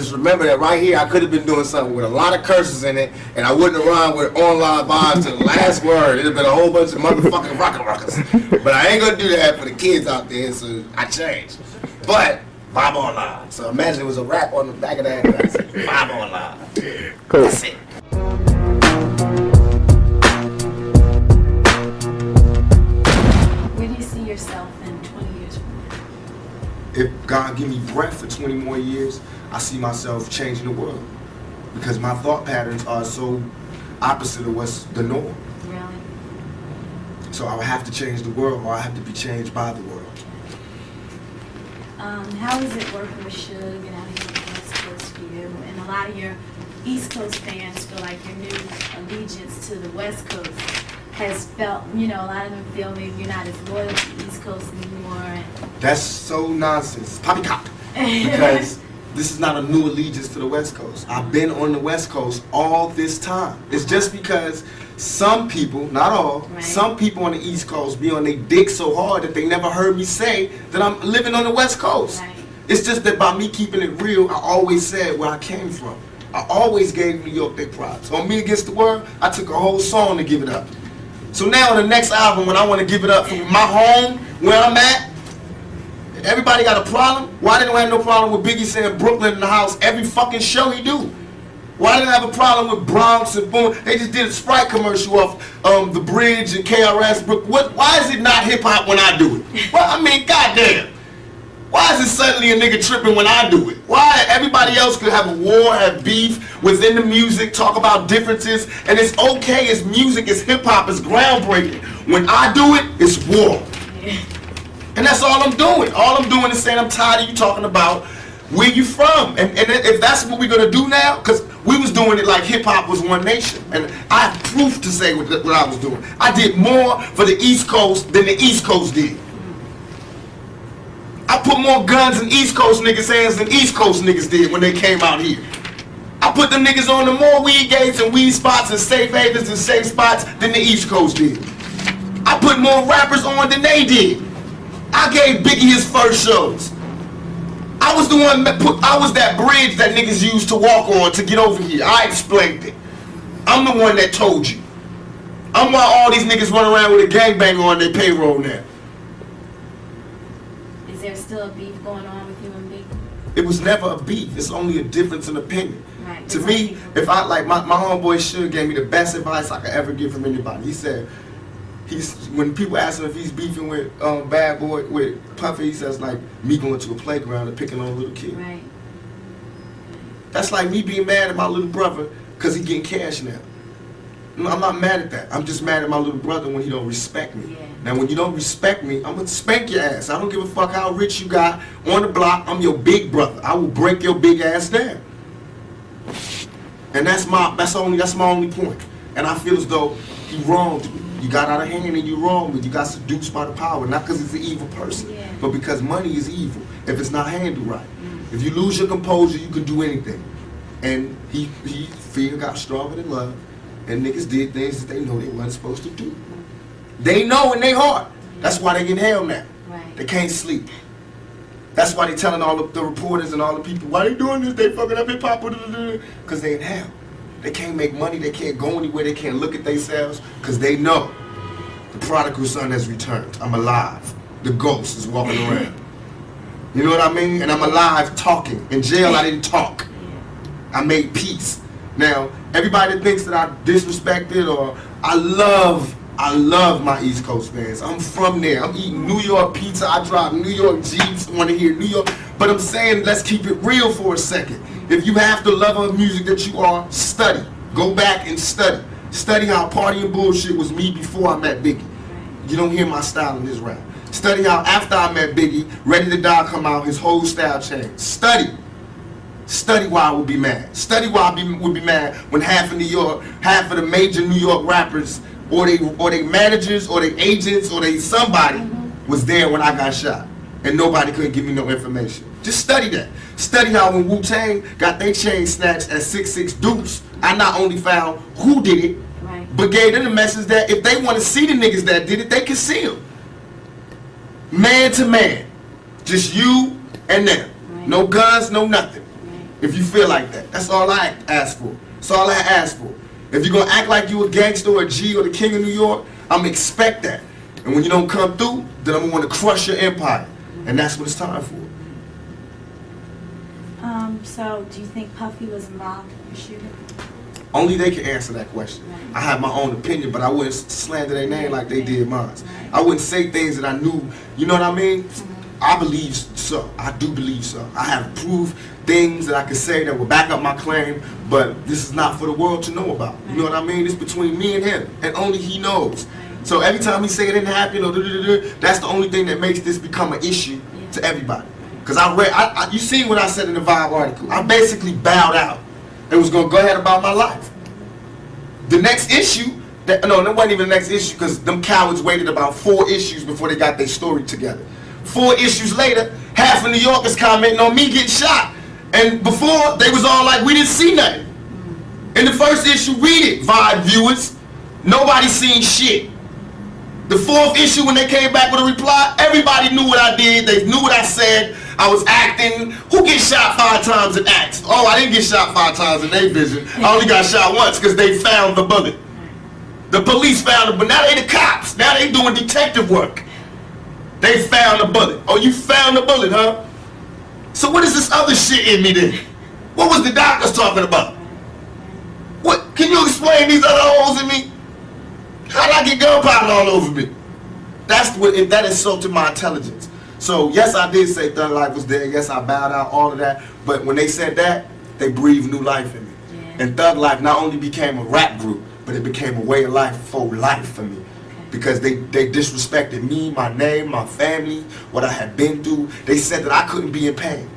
just remember that right here, I could have been doing something with a lot of curses in it, and I wouldn't have rhymed with online vibes to the last word. It'd have been a whole bunch of motherfucking rockers. But I ain't gonna do that for the kids out there, so I changed. But vibe online. So imagine it was a rap on the back of that. Vibe online. Cool. That's it. Where do you see yourself in 20 years from now? If God give me breath for 20 more years, I see myself changing the world. Because my thought patterns are so opposite of what's the norm. Really? So I would have to change the world, or I have to be changed by the world. How is it working with Suge and out here on the West Coast for you? And a lot of your East Coast fans feel like your new allegiance to the West Coast has felt, you know, a lot of them feel maybe you're not as loyal to the East Coast anymore. And That's so nonsense. Poppycock. Because this is not a new allegiance to the West Coast. I've been on the West Coast all this time. It's just because some people, not all, right, some people on the East Coast be on their dick so hard that they never heard me say that I'm living on the West Coast. Right. It's just that by me keeping it real, I always said where I came from. I always gave New York their props. On Me Against the World, I took a whole song to give it up. So now on the next album, when I want to give it up from my home, where I'm at, everybody got a problem? Why they don't have no problem with Biggie saying Brooklyn in the house every fucking show he do? Why they don't have a problem with Bronx and Boom? They just did a Sprite commercial off The Bridge and KRS. Why is it not hip hop when I do it? Well, I mean, goddamn. Why is it suddenly a nigga tripping when I do it? Why everybody else could have a war, have beef within the music, talk about differences, and it's okay, it's music, it's hip hop, it's groundbreaking. When I do it, it's war. And that's all I'm doing. All I'm doing is saying I'm tired of you talking about where you from. And if that's what we're gonna do now, because we was doing it like hip hop was one nation. And I have proof to say what I was doing. I did more for the East Coast than the East Coast did. I put more guns in East Coast niggas' hands than East Coast niggas did when they came out here. I put them niggas on the more weed gates and weed spots and safe havens and safe spots than the East Coast did. I put more rappers on than they did. I gave Biggie his first shows. I was the one that I was that bridge that niggas used to walk on to get over here. I explained it. I'm the one that told you. I'm why all these niggas run around with a gangbanger on their payroll now. is there still a beef going on with you and Biggie? It was never a beef. It's only a difference in opinion. Right. To me, if I like my homeboy Suge gave me the best advice I could ever get from anybody. He said, when people ask him if he's beefing with Bad Boy, with Puffy, he says like me going to a playground and picking on a little kid. Right. That's like me being mad at my little brother because he getting cash now. No, I'm not mad at that. I'm just mad at my little brother when he don't respect me. Yeah. Now when you don't respect me, I'm gonna spank your ass. I don't give a fuck how rich you got on the block. I'm your big brother. I will break your big ass down. And that's my only point. And I feel as though he wronged me. You got out of hand and you wronged me. You got seduced by the power, not because he's an evil person, Yeah. but because money is evil if it's not handled right. If you lose your composure, you can do anything. And fear got stronger than love, and niggas did things that they know they wasn't supposed to do. They know in their heart. That's why they in hell now. Right. They can't sleep. That's why they telling all the reporters and all the people, why they doing this? They fucking up hip hop, because they in hell. They can't make money. They can't go anywhere. They can't look at themselves because they know the prodigal son has returned. I'm alive. The ghost is walking around. You know what I mean? And I'm alive talking. In jail, I didn't talk. I made peace. Now, everybody that thinks that I disrespected or I love my East Coast fans. I'm from there. I'm eating New York pizza. I drive New York Jeeps. Want to hear New York. But I'm saying, let's keep it real for a second. If you have the love of music that you are, study. Go back and study. Study how Party and Bullshit was me before I met Biggie. You don't hear my style in this rap. Study how after I met Biggie, Ready to Die come out, his whole style changed. Study. Study why I would be mad. Study why I would be mad when half of the major New York rappers, or they managers, or they agents, or they somebody was there when I got shot, and nobody couldn't give me no information. Just study that. Study how when Wu-Tang got their chain snatched at 6'6" Deuce, I not only found who did it, Right. but gave them the message that if they want to see the niggas that did it, they can see them. Man to man. Just you and them. Right. No guns, no nothing. Right. If you feel like that. That's all I ask for. That's all I ask for. If you're going to act like you a gangster or a G or the king of New York, I'm going to expect that. And when you don't come through, then I'm going to want to crush your empire. And that's what it's time for. So do you think Puffy was involved in the shooting? Only they can answer that question. I have my own opinion, but I wouldn't slander their name like they did mine. I wouldn't say things that I knew, you know what I mean? I believe so. I do believe so. I have proved things that I could say that will back up my claim, but this is not for the world to know about. You know what I mean? It's between me and him, and only he knows. So every time he say it didn't happen, or that's the only thing that makes this become an issue to everybody. Because you seen what I said in the Vibe article. I basically bowed out and was going to go ahead about my life. The next issue, that wasn't even the next issue, because them cowards waited about 4 issues before they got their story together. 4 issues later, half of New York is commenting on me getting shot. And before, they was all like, we didn't see nothing. In the first issue, read it, Vibe viewers. Nobody seen shit. The 4th issue, when they came back with a reply, everybody knew what I did. They knew what I said. I was acting. Who gets shot 5 times and acts? Oh, I didn't get shot 5 times in their vision. I only got shot once because they found the bullet. The police found it, but now they the cops. Now they doing detective work. They found the bullet. Oh, you found the bullet, huh? So what is this other shit in me then? What was the doctors talking about? What? Can you explain these other holes in me? How did I get gunpowder all over me? That insulted my intelligence. So yes, I did say Thug Life was there. Yes, I bowed out, all of that. But when they said that, they breathed new life in me. Yeah. And Thug Life not only became a rap group, but it became a way of life for life for me. Because they disrespected me, my name, my family, what I had been through. They said that I couldn't be in pain.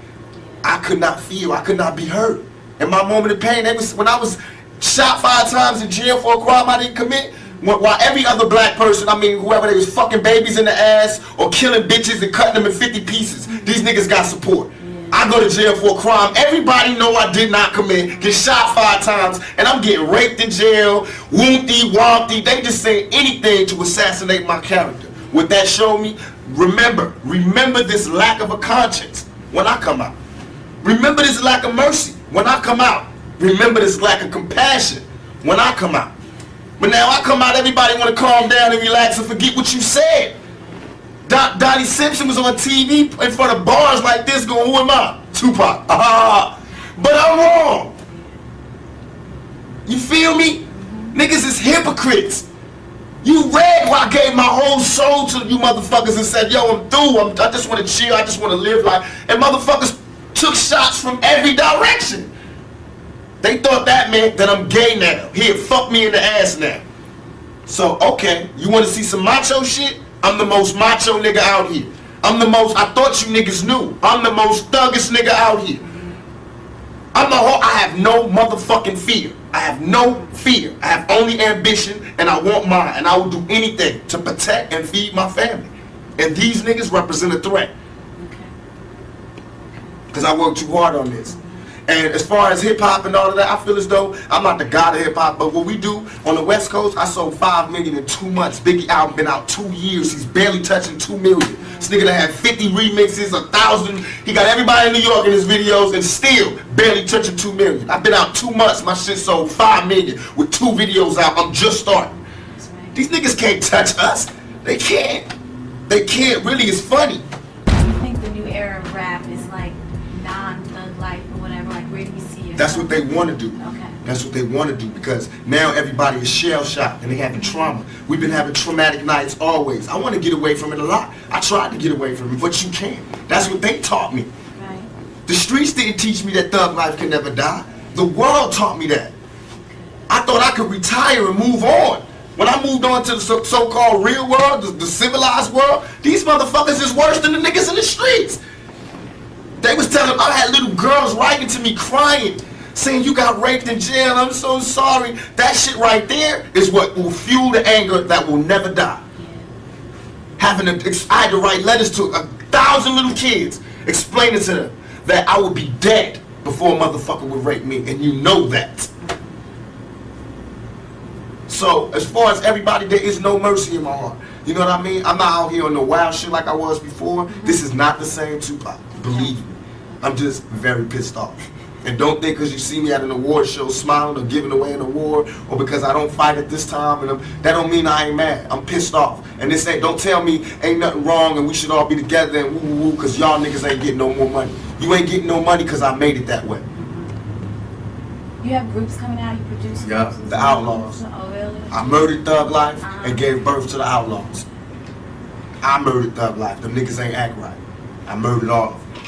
I could not feel. I could not be hurt. In my moment of pain, when I was shot 5 times in jail for a crime I didn't commit, while every other black person, I mean whoever, they was fucking babies in the ass or killing bitches and cutting them in 50 pieces. These niggas got support. I go to jail for a crime everybody know I did not commit, get shot 5 times, and I'm getting raped in jail, woundy, wompty. They just say anything to assassinate my character. What that showed me, remember this lack of a conscience when I come out. Remember this lack of mercy when I come out. Remember this lack of compassion when I come out. But now I come out, everybody want to calm down and relax and forget what you said. Donnie Simpson was on TV in front of bars like this going, who am I? Tupac. But I'm wrong. You feel me? Niggas is hypocrites. You read where I gave my whole soul to you motherfuckers and said, yo, I'm through. I just want to chill. I just want to live life. And motherfuckers took shots from every direction. They thought that meant that I'm gay now. Here, fuck me in the ass now. So, okay, you want to see some macho shit? I'm the most macho nigga out here. I thought you niggas knew. I'm the most thuggest nigga out here. I have no motherfucking fear. I have no fear. I have only ambition, and I want mine. And I will do anything to protect and feed my family. And these niggas represent a threat. Because I worked too hard on this. And as far as hip-hop and all of that, I feel as though I'm not the god of hip-hop, but what we do on the West Coast, I sold 5 million in 2 months. Biggie album been out 2 years. He's barely touching 2 million. This nigga that had 50 remixes, 1,000. He got everybody in New York in his videos and still barely touching 2 million. I've been out 2 months. My shit sold 5 million with 2 videos out. I'm just starting. These niggas can't touch us. They can't. They can't. Really, it's funny. Do you think the new era of rap is like non-thug life or whatever? Like, where do you see it? That's what they want to do. Okay. That's what they want to do, because now everybody is shell-shocked and they having trauma. We've been having traumatic nights always. I want to get away from it a lot. I tried to get away from it, but you can't. That's what they taught me. Right. The streets didn't teach me that thug life can never die. The world taught me that. I thought I could retire and move on. When I moved on to the so-called real world, the civilized world, these motherfuckers is worse than the niggas in the streets. They was telling, I had little girls writing to me crying, saying you got raped in jail, I'm so sorry. That shit right there is what will fuel the anger that will never die. I had to write letters to 1,000 little kids explaining to them that I would be dead before a motherfucker would rape me, and you know that. So, as far as everybody, there is no mercy in my heart. You know what I mean? I'm not out here on no wild shit like I was before. This is not the same Tupac, believe me. I'm just very pissed off. And don't think because you see me at an award show smiling or giving away an award, or because I don't fight at this time, and that don't mean I ain't mad. I'm pissed off. And this ain't, don't tell me ain't nothing wrong and we should all be together and woo woo woo because y'all niggas ain't getting no more money. You ain't getting no money because I made it that way. You have groups coming out, you produce Yeah, groups? the Outlaws. Oh, really? I murdered Thug Life and gave birth to the Outlaws. I murdered Thug Life. Them niggas ain't act right. I murdered all of them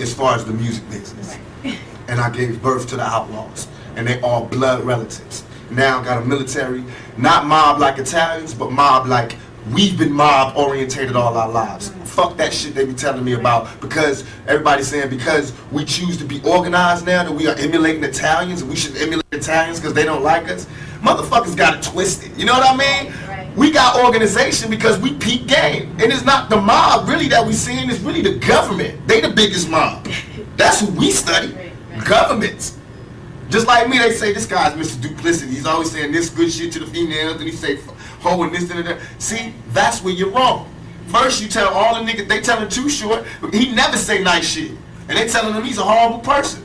as far as the music business. Right. And I gave birth to the Outlaws. And they all blood relatives. Now I got a military, not mob like Italians, but mob like we've been mob orientated all our lives. Fuck that shit they be telling me about, because everybody's saying because we choose to be organized now that we are emulating Italians and we should emulate Italians because they don't like us. Motherfuckers got it twisted. You know what I mean? Right. We got organization because we peak game. And it's not the mob really that we seeing, it's really the government. They the biggest mob. That's who we study. Right. Governments. Just like me, they say this guy's Mr. Duplicity. He's always saying this good shit to the females, and he say ho and this and that. See, that's where you're wrong. First you tell all the niggas, they telling Too Short, he never say nice shit. And they telling him he's a horrible person.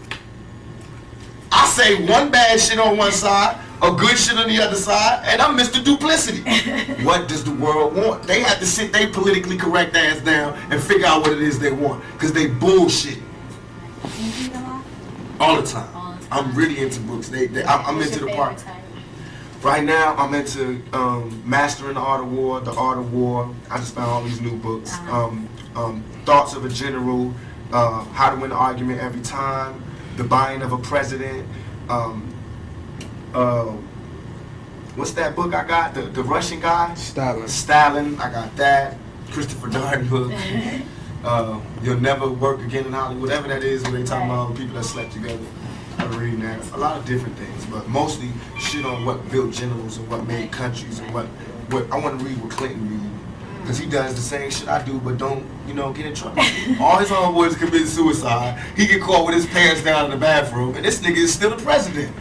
I say one bad shit on one side, a good shit on the other side, and I'm Mr. Duplicity. What does the world want? They have to sit their politically correct ass down and figure out what it is they want, because they bullshit. Do you read a lot? All the time. All the time. I'm really into books. I'm What's into your the part. favorite title? Right now, I'm into Mastering the Art of War, The Art of War. I just found all these new books. Thoughts of a General, How to Win an Argument Every Time, The Buying of a President. What's that book I got? The Russian guy? Stalin. I got that. Christopher Darden book. You'll Never Work Again in Hollywood. Whatever that is, where they talking about all the people that slept together. I'm reading that. A lot of different things, but mostly shit on what built generals and what made countries and what I want to read what Clinton read, because he does the same shit I do, but don't, you know, get in trouble. All his homeboys commit suicide. He get caught with his pants down in the bathroom, and this nigga is still the president.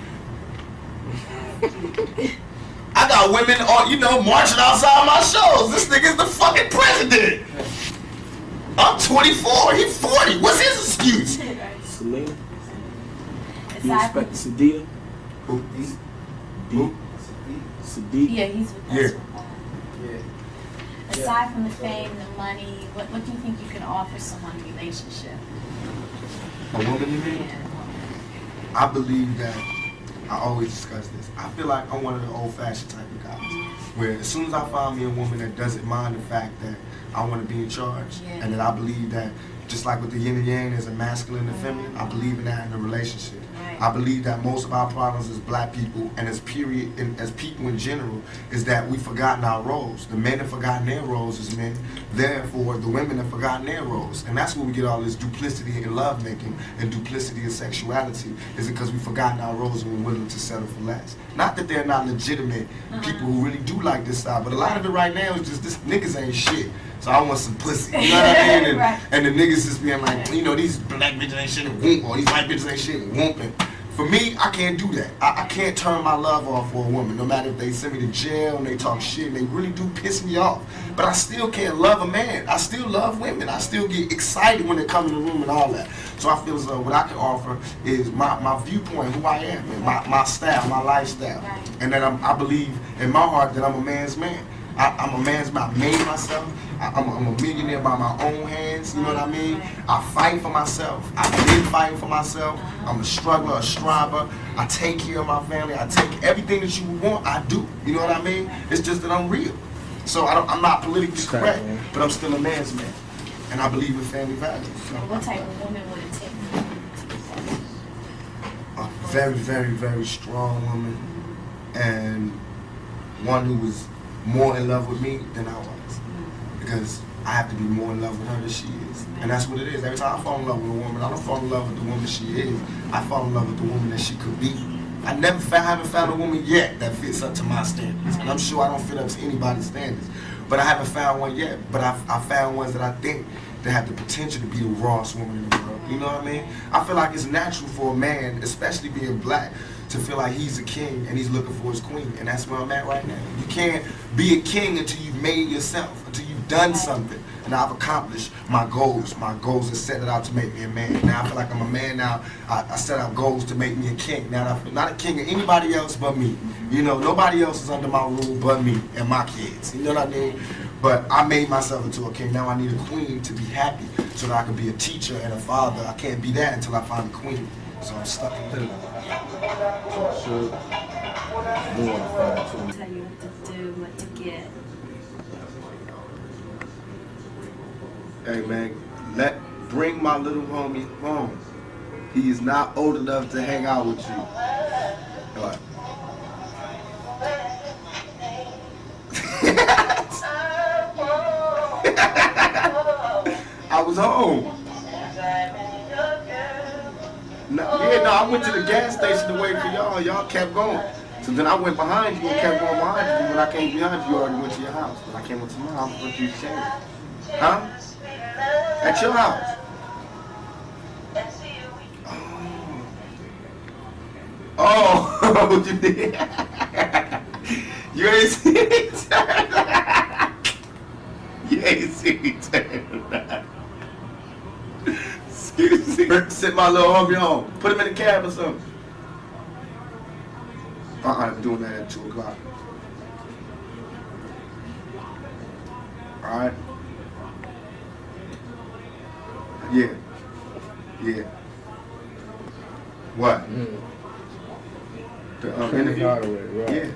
I got women, you know, marching outside my shows. This nigga is the fucking president. I'm 24, he's 40. What's his excuse? Selena. You Aside from, respect Sadia? Who? Sadia? yeah, he's with us. Yeah. Aside from the fame, the money, what do you think you can offer someone in a relationship? A woman, you mean? Yeah. I believe that, I always discuss this, I feel like I'm one of the old-fashioned type of guys, where as soon as I find me a woman that doesn't mind the fact that I want to be in charge, and that I believe that, just like with the yin and yang, there's a masculine and feminine, I believe in that in a relationship. Right. I believe that most of our problems as black people, and as people in general, is that we've forgotten our roles. The men have forgotten their roles as men, therefore the women have forgotten their roles. And that's where we get all this duplicity in love making and duplicity in sexuality, is because we've forgotten our roles and we're willing to settle for less. Not that they're not legitimate people who really do like this side, but a lot of it right now is just this niggas ain't shit. So I want some pussy, you know what I mean? Right. And the niggas just being like, you know, these black bitches ain't shit and whoop, or these white bitches ain't shit and whooping. For me, I can't do that. I can't turn my love off for a woman, no matter if they send me to jail and they talk shit and they really do piss me off. But I still can't love a man. I still love women. I still get excited when they come in the room and all that. So I feel as though what I can offer is my viewpoint, who I am, and my style, my lifestyle. And that I believe in my heart that I'm a man's man. I'm a man's man. I made myself. I'm a millionaire by my own hands, you know what I mean? I fight for myself. I've been fighting for myself. I'm a struggler, a striver. I take care of my family. I take everything that you want, I do. You know what I mean? It's just that I'm real. So I'm not politically correct, but I'm still a man's man. And I believe in family values. So What type of woman would it take for you to get that? a very, very, very strong woman, and one who was more in love with me than I was. Because I have to be more in love with her than she is. And that's what it is. Every time I fall in love with a woman, I don't fall in love with the woman she is. I fall in love with the woman that she could be. I haven't found a woman yet that fits up to my standards. And I'm sure I don't fit up to anybody's standards. But I haven't found one yet. But I found ones that I think that have the potential to be the rawest woman in the world. You know what I mean? I feel like it's natural for a man, especially being black, to feel like he's a king and he's looking for his queen. And that's where I'm at right now. You can't be a king until you've made yourself, until you've done something. and I've accomplished my goals. My goals are set out to make me a man. Now I feel like I'm a man now. I set out goals to make me a king. Now I'm not a king of anybody else but me. You know, nobody else is under my rule but me and my kids. You know what I mean? But I made myself into a king. Now I need a queen to be happy so that I can be a teacher and a father. I can't be that until I find a queen. So I'm stuck in the middle. Sure. More than Tell you what to do, what to get. Hey man, bring my little homie home. He is not old enough to hang out with you. What? I was home. No, I went to the gas station to wait for y'all. Y'all kept going. So then I went behind you and kept going behind you. When I came behind you, you already went to your house. When I came up to my house, what you saying? Huh? At your house. Oh, you did? You ain't see me turn around. You ain't see me turn around. Excuse me. Sit my little homie home. Put him in the cab or something. I'm doing that at 2 o'clock. Alright? Yeah. Yeah. What? The interview? right. Yeah.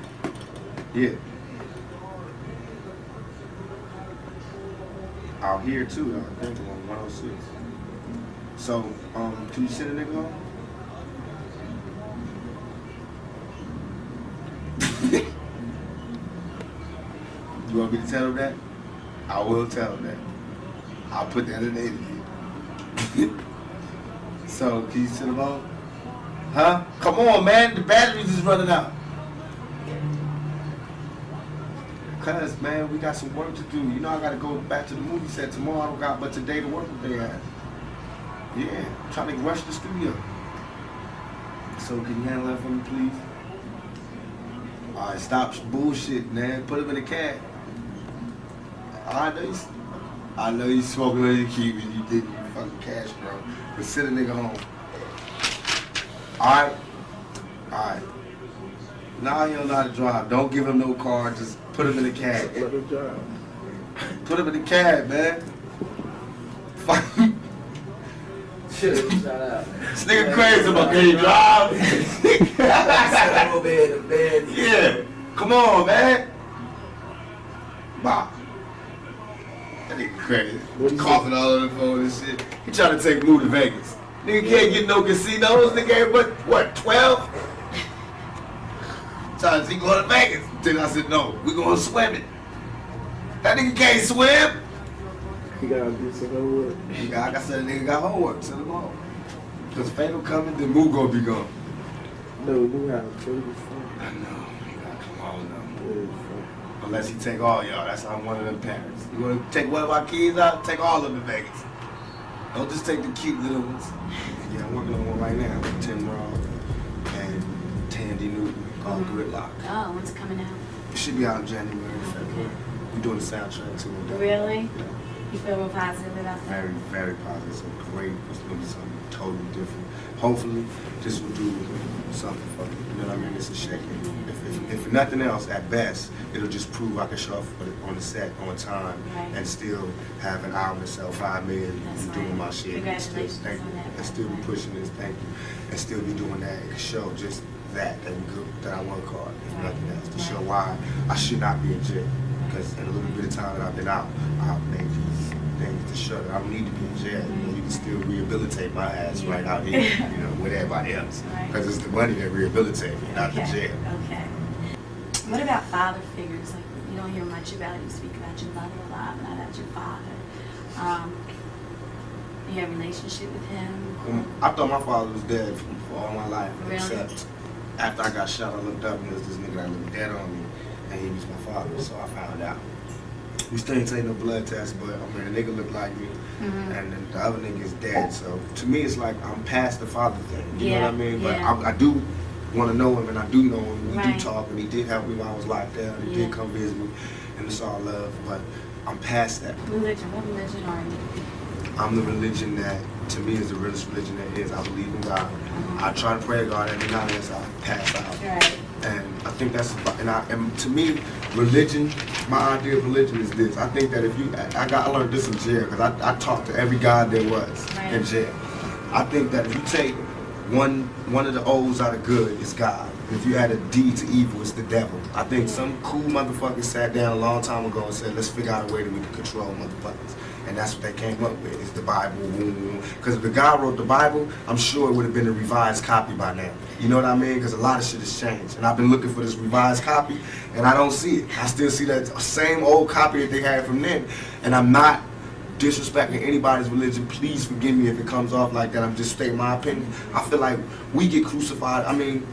Yeah. Out here too, I think on 106. So, can you send a nigga home? You want me to tell him that? I will tell him that. I'll put that in the interview. So, can you send him home? Huh? Come on, man. The batteries is running out. Cuz, man, we got some work to do. You know I got to go back to the movie set tomorrow. I don't got but today to work with they at. Yeah, I'm trying to rush the studio. So, can you handle that for me, please? Alright, stop bullshit, man. Put him in the cab. I know you smoking on your keep and you think you fucking cash, bro. But send a nigga home. Alright? Alright. Now he don't know how to drive. Don't give him no car. Just put him in the cab. Let him drive. Put him in the cab, man. Fuck. Shit, shout out. This nigga crazy about getting drive. I'm over here in the bed. Yeah. Come on, man. Bye. That nigga crazy. Coughing all over the phone and shit. He trying to take Lou to Vegas. Nigga can't get no casinos. Nigga ain't but, what, 12? Trying to see go to Vegas. Then I said, no, we going swimming. That nigga can't swim. You gotta do some homework. Like I said, the nigga got homework. Send him home. Because Fatal coming, then Moo gonna be gone. No, you have to fun. I know. You gotta come on now. Yeah, fun. Unless he take all y'all. That's how I'm one of them parents. You wanna take one of our kids out? Take all of them to Vegas. Don't just take the cute little ones. Yeah, I'm working on one right now with Tim Roth and Tandy Newton called Gridlock. Oh, when's it coming out? It should be out in January, February. We're doing the soundtrack too. Really? You feel real positive about that? Very, very positive. So great. It's gonna be something totally different. Hopefully, this will do something for me. You know what I mean? It's a shake. If nothing else, at best, it'll just prove I can show up on the set on time and still have an album that sell 5 million and doing my shit. Congratulations Thank you. on that. And still be pushing this. Thank you. And still be doing that. It can show just that I work hard. If nothing else, to show why I should not be in jail. Because in a little bit of time that I've been out, I've made these things to show that I don't need to be in jail. You know, you can still rehabilitate my ass right out here, you know, with everybody else. Because it's the money that rehabilitates me, not the jail. Okay. What about father figures? Like, you don't hear much about it. You speak about your mother a lot, but not about your father. You have a relationship with him? I thought my father was dead for all my life. Really? Except after I got shot, I looked up and there was this nigga that looked dead on me. And he was my father, so I found out. We still ain't taking no blood test, but I mean, the nigga looked like me, and then the other nigga is dead. So to me, it's like I'm past the father thing. You know what I mean? But I do want to know him, and I do know him. We do talk, and he did help me while I was locked down. He did come visit me, and it's all love. But I'm past that. Religion. What religion are you? I'm the religion that, to me, is the realest religion that is. I believe in God. I try to pray to God every night as I pass out. Right. And I think that's, and to me, religion, my idea of religion is this. I think that if you, I learned this in jail, because I talked to every God there was in jail. I think that if you take one of the O's out of good, it's God. And if you add a D to evil, it's the devil. I think some cool motherfuckers sat down a long time ago and said, let's figure out a way that we can control motherfuckers. And that's what they came up with, is the Bible. Because if the guy wrote the Bible, I'm sure it would have been a revised copy by now. You know what I mean? Because a lot of shit has changed. And I've been looking for this revised copy, and I don't see it. I still see that same old copy that they had from then. And I'm not disrespecting anybody's religion. Please forgive me if it comes off like that. I'm just stating my opinion. I feel like we get crucified. I mean,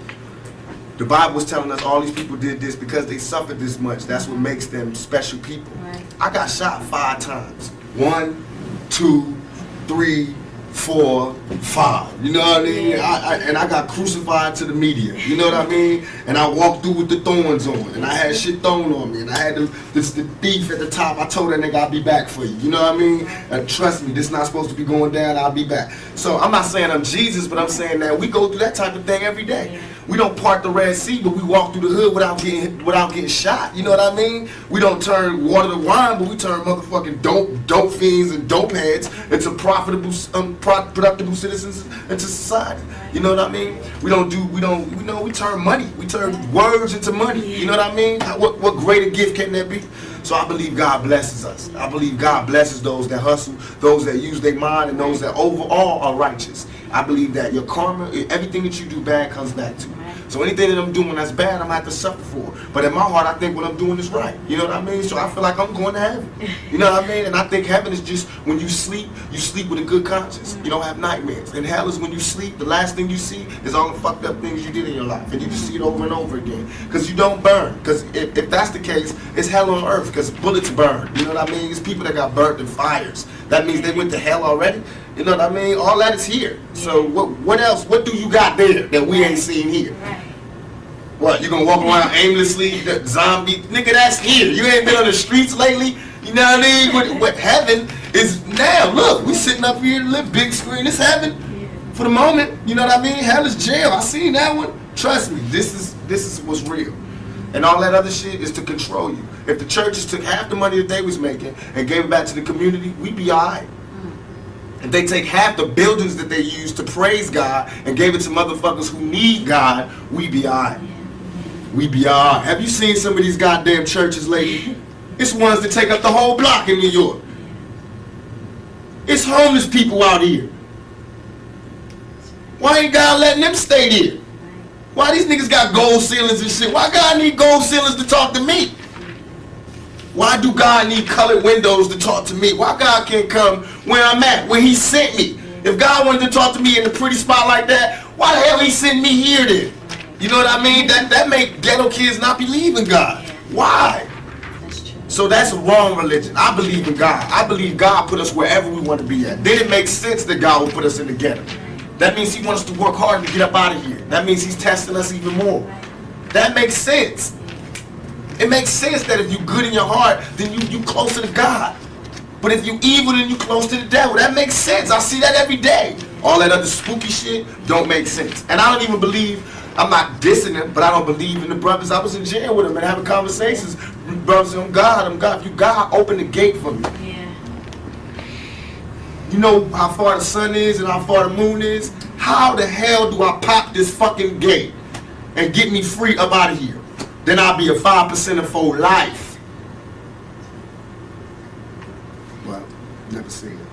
the Bible was telling us all these people did this because they suffered this much. That's what makes them special people. Right. I got shot 5 times. 1, 2, 3, 4, 5. You know what I mean? And I got crucified to the media. You know what I mean? And I walked through with the thorns on. And I had shit thrown on me. And I had the thief at the top. I told that nigga I'll be back for you. You know what I mean? And trust me, this not supposed to be going down. I'll be back. So I'm not saying I'm Jesus, but I'm saying that we go through that type of thing every day. We don't part the Red Sea, but we walk through the hood without getting shot. You know what I mean? We don't turn water to wine, but we turn motherfucking dope fiends and dope heads into productive citizens into society. You know what I mean? We turn money. We turn words into money. You know what I mean? What greater gift can there be? So I believe God blesses us. I believe God blesses those that hustle, those that use their mind, and those that overall are righteous. I believe that your karma, everything that you do bad comes back to you. So anything that I'm doing that's bad, I'm going to have to suffer for. But in my heart, I think what I'm doing is right. You know what I mean? So I feel like I'm going to heaven. You know what I mean? And I think heaven is just when you sleep with a good conscience. You don't have nightmares. And hell is when you sleep, the last thing you see is all the fucked up things you did in your life. And you just see it over and over again. Because you don't burn. Because if that's the case, it's hell on earth. Because bullets burn. You know what I mean? It's people that got burnt in fires. That means they went to hell already. You know what I mean? All that is here. So what else? What do you got there that we ain't seen here? What, you gonna walk around aimlessly, that zombie? Nigga, that's here. You ain't been on the streets lately. You know what I mean? What heaven is now. Look, we sitting up here, live big screen. It's heaven for the moment. You know what I mean? Hell is jail. I seen that one. Trust me, this is what's real. And all that other shit is to control you. If the churches took half the money that they was making and gave it back to the community, we'd be alright. If they take half the buildings that they use to praise God and gave it to motherfuckers who need God, we'd be alright. We be alright. Have you seen some of these goddamn churches lately? It's ones that take up the whole block in New York. It's homeless people out here. Why ain't God letting them stay there? Why these niggas got gold ceilings and shit? Why God need gold ceilings to talk to me? Why do God need colored windows to talk to me? Why God can't come where I'm at, where he sent me? If God wanted to talk to me in a pretty spot like that, why the hell he sent me here then? You know what I mean? That make ghetto kids not believe in God. Why? So that's a wrong religion. I believe in God. I believe God put us wherever we want to be at. Then it makes sense that God will put us in the ghetto. That means he wants us to work hard to get up out of here. That means he's testing us even more. That makes sense. It makes sense that if you're good in your heart, then you closer to God. But if you evil, then you close to the devil. That makes sense. I see that every day. All that other spooky shit don't make sense. And I don't even believe, I'm not dissing them, but I don't believe in the brothers. I was in jail with them and having conversations. Brothers, I'm God. If you God, open the gate for me. Yeah. You know how far the sun is and how far the moon is? How the hell do I pop this fucking gate and get me free up out of here? Then I'll be a 5% for life. Well, never seen it.